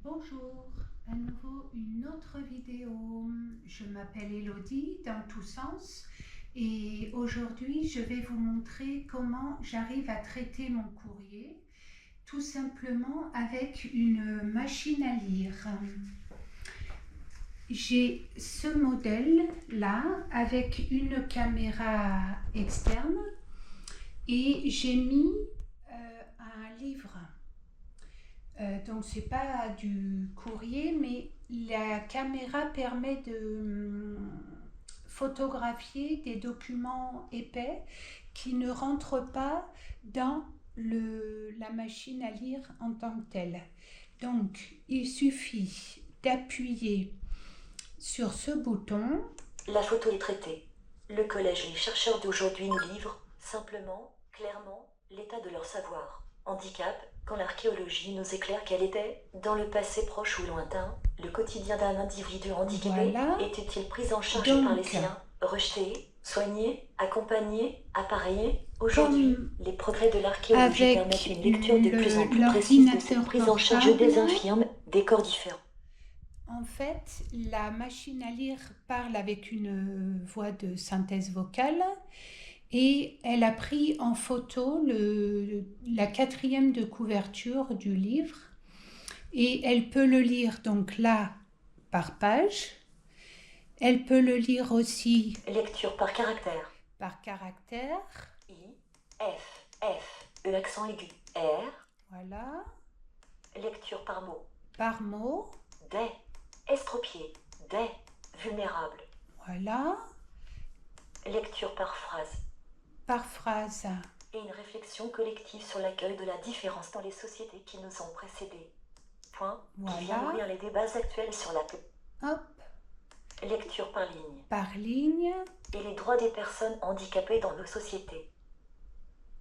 Bonjour, à nouveau une autre vidéo. Je m'appelle Elodie dans tous sens et aujourd'hui je vais vous montrer comment j'arrive à traiter mon courrier tout simplement avec une machine à lire. J'ai ce modèle là avec une caméra externe et j'ai mis un livre. Donc c'est pas du courrier, mais la caméra permet de photographier des documents épais qui ne rentrent pas dans la machine à lire en tant que telle. Donc il suffit d'appuyer sur ce bouton. La photo est traitée. Le collège Les chercheurs d'aujourd'hui nous livre, simplement, clairement, l'état de leur savoir. Handicap, quand l'archéologie nous éclaire quel était, dans le passé proche ou lointain, le quotidien d'un individu handicapé. Voilà. Était-il pris en charge Donc, par les siens, rejeté, soigné, accompagné, appareillé? Aujourd'hui, les progrès de l'archéologie permettent une lecture de plus en plus précise de cette prise en charge des infirmes, des corps différents. En fait, la machine à lire parle avec une voix de synthèse vocale et elle a pris en photo la 4e de couverture du livre et elle peut le lire donc là par page. Elle peut le lire aussi lecture par caractère. Par caractère. I, F, F, E accent aigu, R. Voilà. Lecture par mot. Par mot. Des, estropié, des, vulnérable. Voilà. Lecture par phrase. Par phrase. Et une réflexion collective sur l'accueil de la différence dans les sociétés qui nous ont précédés. Point. Voilà. Qui vient nourrir les débats actuels sur la... Hop. Lecture par ligne. Par ligne. Et les droits des personnes handicapées dans nos sociétés.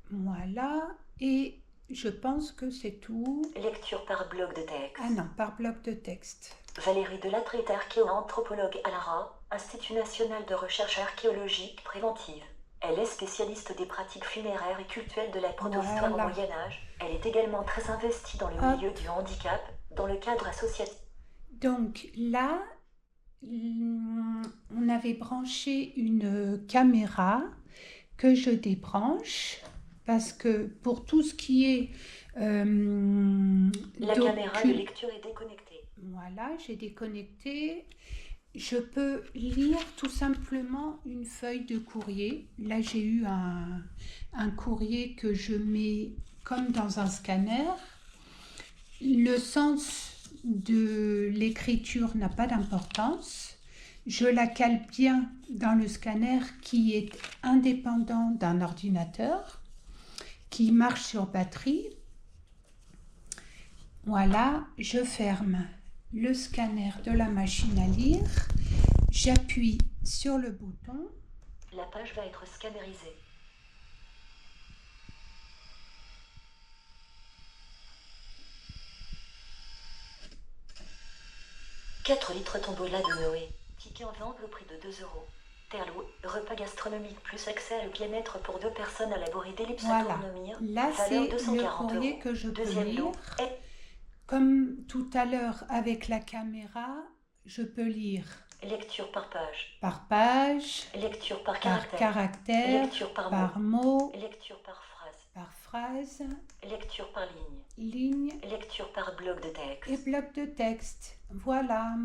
Voilà. Et je pense que c'est tout. Lecture par bloc de texte. Ah non, par bloc de texte. Valérie Delattre est archéo-anthropologue à l'ARA, Institut national de recherche archéologique préventive. Elle est spécialiste des pratiques funéraires et cultuelles de la protohistoire au Moyen-Âge. Elle est également très investie dans le milieu du handicap, dans le cadre associatif. Donc là, on avait branché une caméra que je débranche parce que pour tout ce qui est... la caméra de lecture est déconnectée. Voilà, j'ai déconnecté. Je peux lire tout simplement une feuille de courrier. Là, j'ai eu un courrier que je mets comme dans un scanner. Le sens de l'écriture n'a pas d'importance. Je la cale bien dans le scanner qui est indépendant d'un ordinateur, qui marche sur batterie. Voilà, je ferme le scanner de la machine à lire, j'appuie sur le bouton. La page va être scannerisée. « 4 litres tombola de Noé. Ticket en vente au prix de 2 €. Terlo, repas gastronomique plus accès à le bien-être pour 2 personnes à l'abri d'ellipse à tournemire. Là, c'est le courrier que je peux lire. Comme tout à l'heure avec la caméra, je peux lire. Lecture par page. Par page. Lecture par caractère. Lecture par mot. Lecture par phrase. Par phrase. Lecture par ligne. Ligne. Lecture par bloc de texte. Et bloc de texte. Voilà.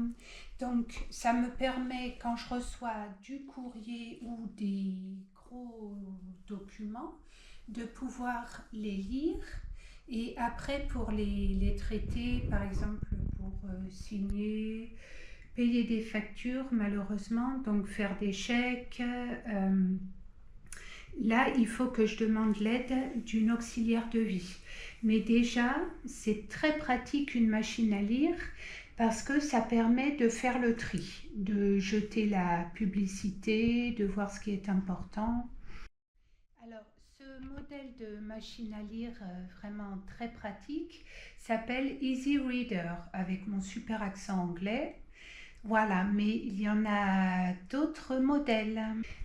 Donc, ça me permet, quand je reçois du courrier ou des gros documents, de pouvoir les lire. Et après, pour les traiter, par exemple, pour signer, payer des factures, malheureusement, donc faire des chèques, là, il faut que je demande l'aide d'une auxiliaire de vie. Mais déjà, c'est très pratique une machine à lire parce que ça permet de faire le tri, de jeter la publicité, de voir ce qui est important. Alors, ce modèle de machine à lire vraiment très pratique s'appelle Easy Reader avec mon super accent anglais. Voilà, mais il y en a d'autres modèles.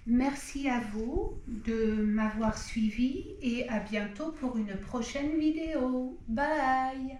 Merci à vous de m'avoir suivi et à bientôt pour une prochaine vidéo. Bye!